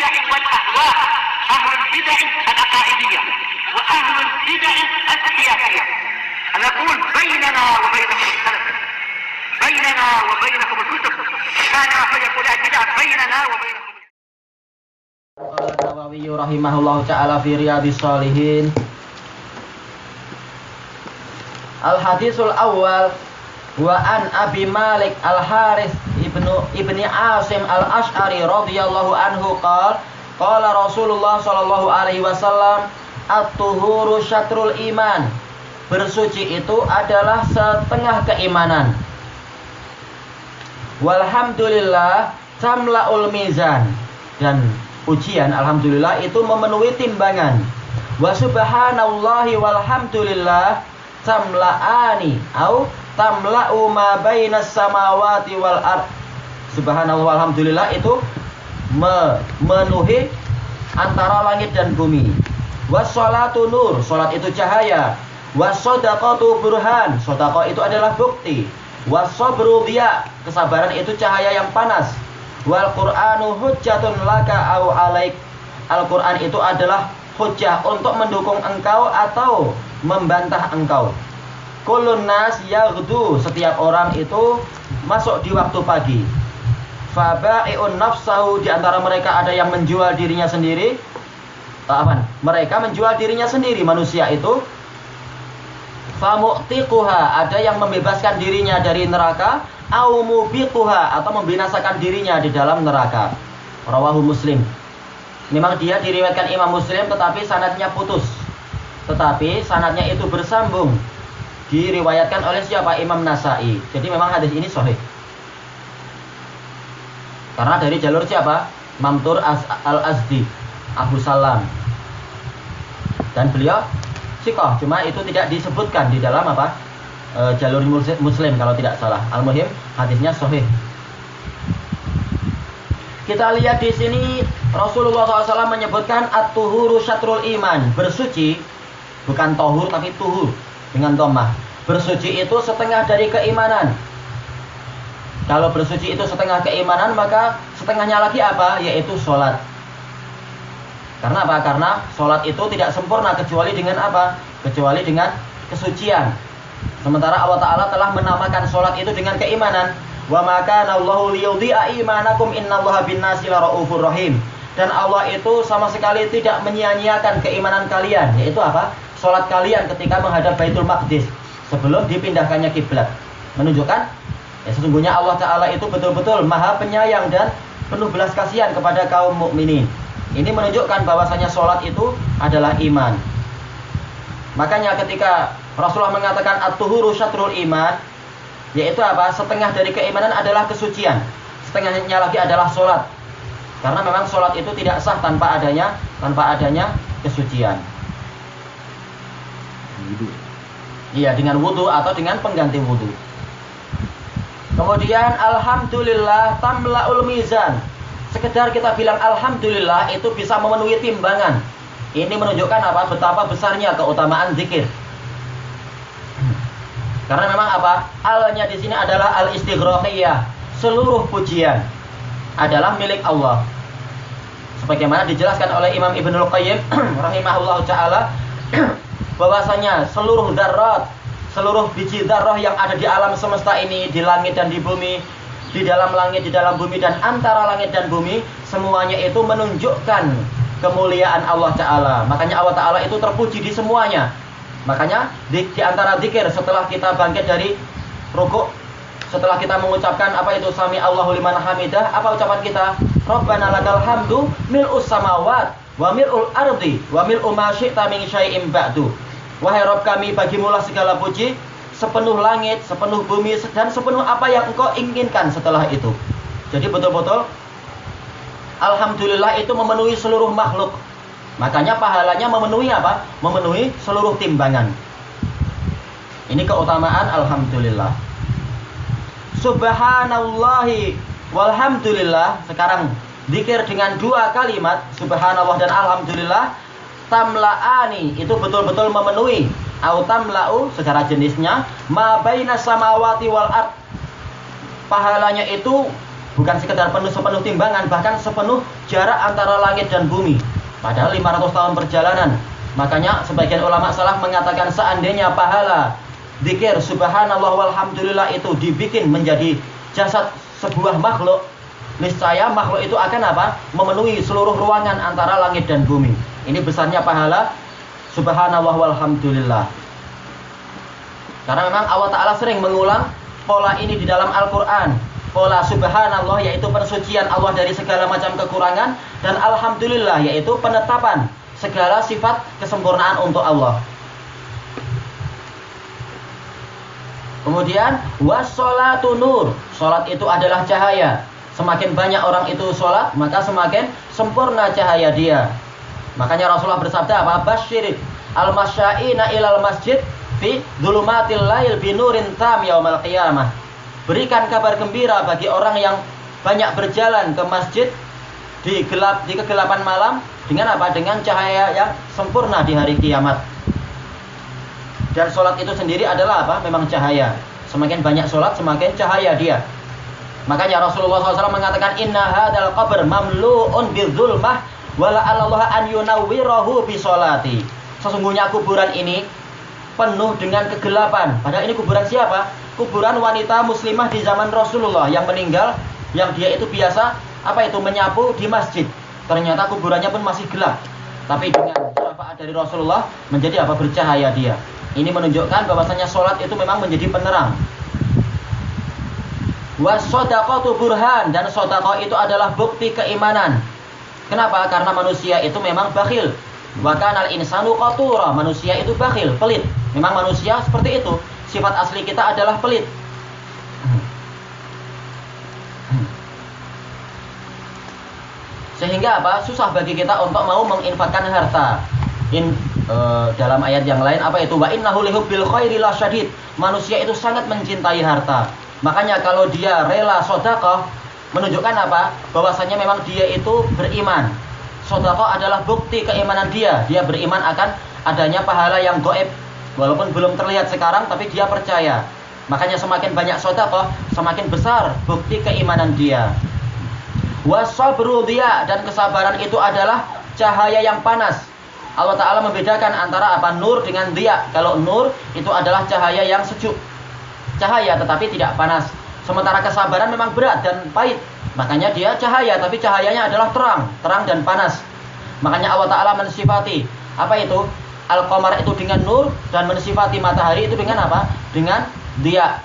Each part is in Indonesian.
البدع والأهواء، أهل البدع العقائدية وأهل البدع السياسية. نقول بيننا وبينكم السلف، بيننا وبينكم الكتب، كان فيقول البدع بيننا وبينكم. قال النووي رحمه الله تعالى في رياض الصالحين. Al-hadisul awal wa an Abi Malik Al-Harith ibni Asim Al-Ash'ari radhiyallahu anhu qala Rasulullah sallallahu alaihi wasallam at-tuhuru syatrul iman. Bersuci itu adalah setengah keimanan. Walhamdulillah tamla'ul mizan. Dan ujian alhamdulillah itu memenuhi timbangan. Wa subhanallahi walhamdulillah tamla'ani au tamla'u ma bainas samawati wal ard. Subhanallah walhamdulillah itu memenuhi antara langit dan bumi. Wassalatu nur, salat itu cahaya. Wasadaqatu burhan, sedekah itu adalah bukti. Wasabru diya, kesabaran itu cahaya yang panas. Wal Qur'anu hujjatun laka au alaik, Al-Qur'an itu adalah hujjah untuk mendukung engkau atau membantah engkau. Kullun nas yaghdu, setiap orang itu masuk di waktu pagi. Faba'i'un nafsahu, di antara mereka ada yang menjual dirinya sendiri. Mereka menjual dirinya sendiri, manusia itu. Famu'tiquha, ada yang membebaskan dirinya dari neraka. Au mubiquha, atau membinasakan dirinya di dalam neraka. Rawahu Muslim. Memang dia diriwayatkan Imam Muslim, tetapi sanadnya putus. Tetapi sanadnya itu bersambung. Diriwayatkan oleh siapa? Imam Nasa'i. Jadi memang hadis ini sahih. Karena dari jalur siapa? Mamtur Al-Azdi, Abu Salam. Dan beliau sikoh, cuma itu tidak disebutkan di dalam jalur Muslim kalau tidak salah. Al-Muhim hadisnya sahih. Kita lihat di sini Rasulullah SAW menyebutkan at-tuhuru syatrul iman. Bersuci, bukan tohur tapi tuhur dengan dhammah. Bersuci itu setengah dari keimanan. Kalau bersuci itu setengah keimanan, maka setengahnya lagi apa? Yaitu sholat. Karena apa? Karena sholat itu tidak sempurna kecuali dengan apa? Kecuali dengan kesucian. Sementara Allah Ta'ala telah menamakan sholat itu dengan keimanan. Wa maka Allahu liyudhi'a imanakum innallaha bin-nasi laraufur rahim. Dan Allah itu sama sekali tidak menyia-nyiakan keimanan kalian, yaitu apa? Sholat kalian ketika menghadap Baitul Maqdis sebelum dipindahkannya kiblat. Menunjukkan sesungguhnya Allah Ta'ala itu betul-betul maha penyayang dan penuh belas kasihan kepada kaum mukminin. Ini menunjukkan bahwasanya sholat itu adalah iman. Makanya ketika Rasulullah mengatakan at-tuhuru syatrul iman, yaitu apa? Setengah dari keimanan adalah kesucian, setengahnya lagi adalah sholat. Karena memang sholat itu tidak sah tanpa adanya kesucian. Iya, dengan wudu atau dengan pengganti wudu. Kemudian alhamdulillah tamla'ul mizan. Sekedar kita bilang alhamdulillah itu bisa memenuhi timbangan. Ini menunjukkan apa? Betapa besarnya keutamaan zikir. Karena memang apa? Alnya di sini adalah al-istighraqiyah. Seluruh pujian adalah milik Allah. Sebagaimana dijelaskan oleh Imam Ibnul Qayyim rahimahullah ta'ala bahwasanya seluruh dzarrat, seluruh biji dzarrah yang ada di alam semesta ini, di langit dan di bumi, di dalam langit, di dalam bumi, dan antara langit dan bumi, semuanya itu menunjukkan kemuliaan Allah Ta'ala. Makanya Allah Ta'ala itu terpuji di semuanya. Makanya di antara zikir setelah kita bangkit dari rukuk, setelah kita mengucapkan apa itu sami Allahu liman hamidah, apa ucapan kita? Rabbana lakal hamdu mil'us samawat wa mil'ul ardi wa mil'u ma syi'ta min syai'in ba'du. Wahai Rabb kami, bagimulah segala puji, sepenuh langit, sepenuh bumi, dan sepenuh apa yang engkau inginkan setelah itu. Jadi betul-betul alhamdulillah itu memenuhi seluruh makhluk. Makanya pahalanya memenuhi apa? Memenuhi seluruh timbangan. Ini keutamaan alhamdulillah. Subhanallahi walhamdulillah. Sekarang zikir dengan dua kalimat subhanallah dan alhamdulillah. Tamla'ani, itu betul-betul memenuhi. Au tamla'u secara jenisnya ma bainas samawati wal ard. Pahalanya itu Bukan sekedar sepenuh timbangan, bahkan sepenuh jarak antara langit dan bumi. Padahal 500 tahun perjalanan. Makanya sebagian ulama salaf mengatakan seandainya pahala zikir subhanallah walhamdulillah itu dibikin menjadi jasad sebuah makhluk, niscaya makhluk itu akan apa? Memenuhi seluruh ruangan antara langit dan bumi. Ini besarnya pahala subhanallah walhamdulillah. Karena memang Allah Ta'ala sering mengulang pola ini di dalam Al-Quran. Pola subhanallah yaitu pensucian Allah dari segala macam kekurangan, dan alhamdulillah yaitu penetapan segala sifat kesempurnaan untuk Allah. Kemudian wassolatu nur, sholat itu adalah cahaya. Semakin banyak orang itu sholat, maka semakin sempurna cahaya dia. Makanya Rasulullah bersabda apa? Basyir al-masya'ina ilal masjid fi dhulumatil lail binurin tam yaumal qiyamah. Berikan kabar gembira bagi orang yang banyak berjalan ke masjid di kegelapan malam dengan apa? Dengan cahaya yang sempurna di hari kiamat. Dan sholat itu sendiri adalah apa? Memang cahaya. Semakin banyak sholat, semakin cahaya dia. Makanya Rasulullah SAW mengatakan inna hadal qabr mamlu'un bidzulmah wala Allah an yunawwirahu bi sholati. Sesungguhnya kuburan ini penuh dengan kegelapan. Padahal ini kuburan siapa? Kuburan wanita muslimah di zaman Rasulullah yang meninggal, yang dia itu biasa apa itu menyapu di masjid. Ternyata kuburannya pun masih gelap. Tapi dengan syafaat dari Rasulullah menjadi apa? Bercahaya dia. Ini menunjukkan bahwasanya sholat itu memang menjadi penerang. Wasodaqatu burhan, dan sodaqah itu adalah bukti keimanan. Kenapa? Karena manusia itu memang bakhil. Wa kanal insanu qatura, manusia itu bakhil, pelit. Memang manusia seperti itu. Sifat asli kita adalah pelit. Sehingga apa? Susah bagi kita untuk mau menginfakkan harta. Dalam ayat yang lain apa itu? Wa innahu lihubbil khairi lasyadid. Manusia itu sangat mencintai harta. Makanya kalau dia rela sedekah, menunjukkan apa? Bahwasanya memang dia itu beriman. Sedekah adalah bukti keimanan dia. Dia beriman akan adanya pahala yang gaib. Walaupun belum terlihat sekarang, tapi dia percaya. Makanya semakin banyak sedekah, semakin besar bukti keimanan dia. Wasabru dia, dan kesabaran itu adalah cahaya yang panas. Allah Ta'ala membedakan antara apa? Nur dengan dia. Kalau nur itu adalah cahaya yang sejuk, cahaya tetapi tidak panas. Sementara kesabaran memang berat dan pahit. Makanya dia cahaya, tapi cahayanya adalah terang dan panas. Makanya Allah Ta'ala mensifati apa itu? Al-qamar itu dengan nur, dan mensifati matahari itu dengan apa? Dengan dia.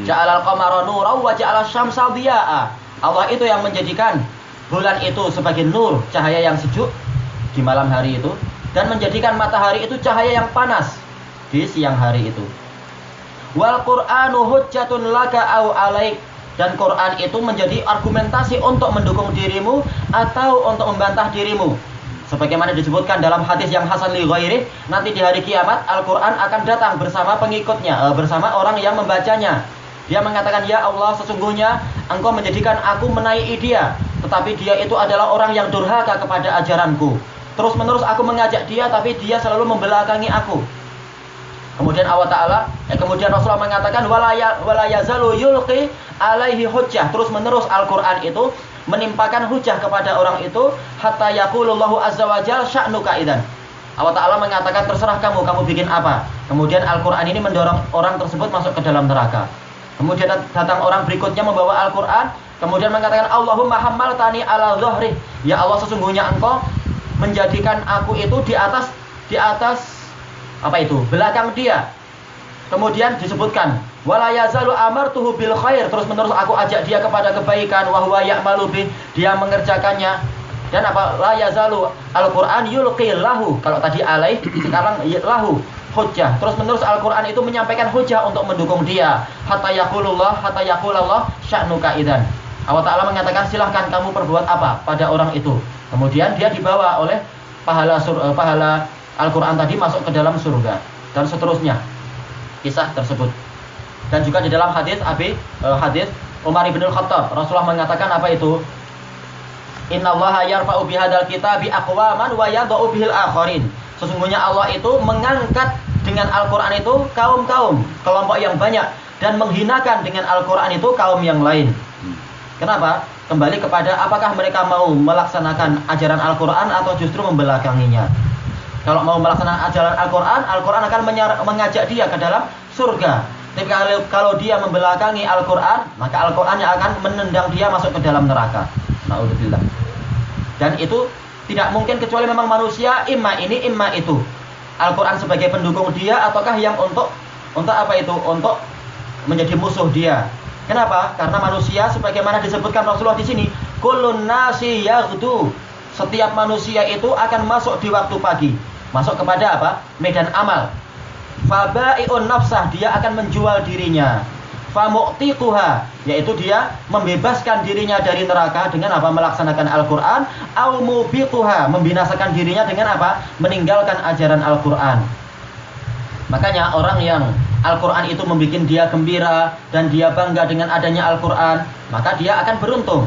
Ja'alal qamara nuran wa ja'alal syamsa diya'a. Allah itu yang menjadikan bulan itu sebagai nur, cahaya yang sejuk di malam hari itu, dan menjadikan matahari itu cahaya yang panas di siang hari itu. Wal Qur'anu hujjatun laka au alaik, dan Quran itu menjadi argumentasi untuk mendukung dirimu atau untuk membantah dirimu. Sebagaimana disebutkan dalam hadis yang hasan li ghairi, nanti di hari kiamat Al-Qur'an akan datang bersama pengikutnya, bersama orang yang membacanya. Dia mengatakan, ya Allah, sesungguhnya Engkau menjadikan aku menaiki dia, tetapi dia itu adalah orang yang durhaka kepada ajaranku. Terus menerus aku mengajak dia, tapi dia selalu membelakangi aku. Kemudian Allah Ta'ala, kemudian Rasulullah mengatakan, wala yazalu yulqi alaihi hujjah. Terus menerus Al-Quran itu menimpakan hujjah kepada orang itu, hatta yaqulullahu azza wa jalla sya'nuka idzan. Allah Ta'ala mengatakan, terserah kamu bikin apa. Kemudian Al-Quran ini mendorong orang tersebut masuk ke dalam neraka. Kemudian datang orang berikutnya membawa Al-Quran, kemudian mengatakan, Allahumma hammaltani ala dhuhri. Ya Allah, sesungguhnya Engkau menjadikan aku itu di atas apa itu? Belakang dia. Kemudian disebutkan, wala yazalu amartuhu bil khair. Terus menerus aku ajak dia kepada kebaikan, wa huwa ya'malu bih, dia mengerjakannya. Dan apa? La yazalu Al-Qur'an yulqi lahu. Kalau tadi alaih, sekarang lahu hujjah. Terus menerus Al-Qur'an itu menyampaikan hujjah untuk mendukung dia. Hatta yaqulallah sya'nuka idzan. Allah Ta'ala mengatakan, silahkan kamu perbuat apa pada orang itu. Kemudian dia dibawa oleh pahala Al-Quran tadi masuk ke dalam surga, dan seterusnya kisah tersebut. Dan juga di dalam hadis hadis Umar bin Khattab, Rasulullah mengatakan apa itu? Innallaha yarfa'u bihadzal kitabi aqwaman wa yadh'u bihil akharin. Sesungguhnya Allah itu mengangkat dengan Al-Quran itu kaum-kaum, kelompok yang banyak, dan menghinakan dengan Al-Quran itu kaum yang lain. Kenapa? Kembali kepada apakah mereka mau melaksanakan ajaran Al-Quran atau justru membelakanginya. Kalau mau melaksanakan ajaran Al-Quran, Al-Quran akan mengajak dia ke dalam surga. Tapi kalau dia membelakangi Al-Quran, maka Al-Quran yang akan menendang dia masuk ke dalam neraka. Na'udzubillah. Dan itu tidak mungkin kecuali memang manusia imma ini imma itu. Al-Quran sebagai pendukung dia ataukah yang untuk apa itu? Untuk menjadi musuh dia. Kenapa? Karena manusia sebagaimana disebutkan Rasulullah di sini, kullun nasi yaghdu. Setiap manusia itu akan masuk di waktu pagi. Masuk kepada apa? Medan amal. Fabai'un nafsah, dia akan menjual dirinya. Famu'tiquha, yaitu dia membebaskan dirinya dari neraka dengan apa? Melaksanakan Al-Quran. Au mubiquha, membinasakan dirinya dengan apa? Meninggalkan ajaran Al-Quran. Makanya orang yang Al-Quran itu membuat dia gembira dan dia bangga dengan adanya Al-Quran, maka dia akan beruntung.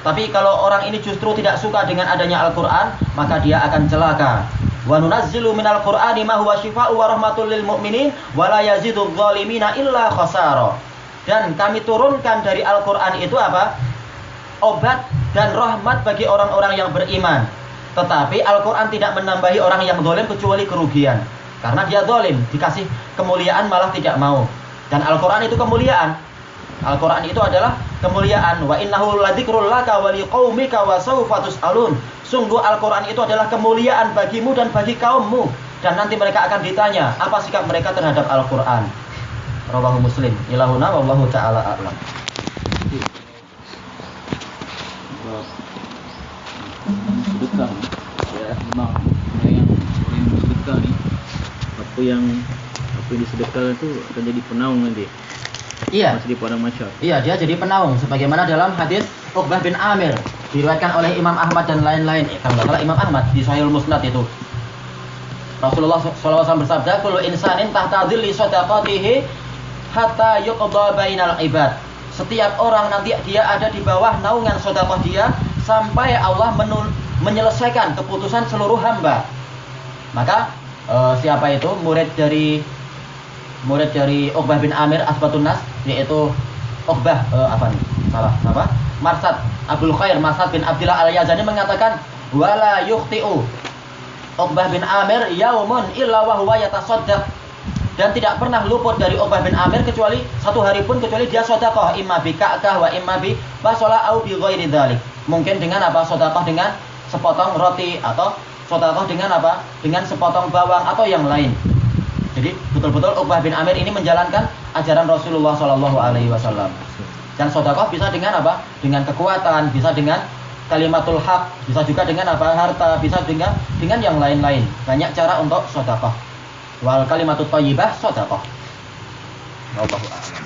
Tapi kalau orang ini justru tidak suka dengan adanya Al-Quran, maka dia akan celaka. Wa nunazzilu minal Qur'ani ma huwa syifaa'u wa rahmatul lil mu'minin wa la yazidudz zalimina illa khasara. Dan kami turunkan dari Al-Quran itu apa? Obat dan rahmat bagi orang-orang yang beriman. Tetapi Al-Quran tidak menambahi orang yang zalim kecuali kerugian. Karena dia zalim, dikasih kemuliaan malah tidak mau. Dan Al-Quran itu kemuliaan. Al-Quran itu adalah kemuliaan. Wa innahu ladzikrul laka wa liqaumika wa sawfa tus'alun. Sungguh Al-Quran itu adalah kemuliaan bagimu dan bagi kaummu. Dan nanti mereka akan ditanya apa sikap mereka terhadap Al-Quran. Rawahu Muslim. Ilahuna wallahu ta'ala a'lam. Sedekah ya, memang yang sedekah nih, apa yang disedekahkan itu akan jadi penaung nanti. Iya. Masih di padang mahsyar. Iya, dia jadi penaung sebagaimana dalam hadis Uqbah bin Amir diriwayatkan oleh Imam Ahmad dan lain-lain. Kalau nggak salah Imam Ahmad di Sahihul Musnad itu. Rasulullah SAW bersabda, "Kullu insanin tahta dhilli shadaqatihi hatta yuqda bainal ibad." Setiap orang nanti dia ada di bawah naungan sedekah dia sampai Allah menyelesaikan keputusan seluruh hamba. Maka siapa itu murid dari Uqbah bin Amir Asbatun Nas, yaitu Uqbah Marsad Abdul Khair Marsad bin Abdillah Al-Yazani mengatakan, wala yukhti'u Uqbah bin Amir yaumun illa wa huwa yatasaddaq. Dan tidak pernah luput dari Uqbah bin Amir kecuali satu hari pun kecuali dia sedekah, imma bi ka'kah wa imma bi basola au bi ghairi dzalik. Mungkin dengan apa? Sedekah dengan sepotong roti atau sedekah dengan apa? Dengan sepotong bawang atau yang lain. Jadi betul-betul Uqbah bin Amir ini menjalankan ajaran Rasulullah SAW. Dan sedekah bisa dengan apa? Dengan kekuatan, bisa dengan kalimatul haq, bisa juga dengan apa? Harta, bisa dengan yang lain-lain. Banyak cara untuk sedekah. Wal kalimatut thayyibah sedekah. Wallahu a'lam.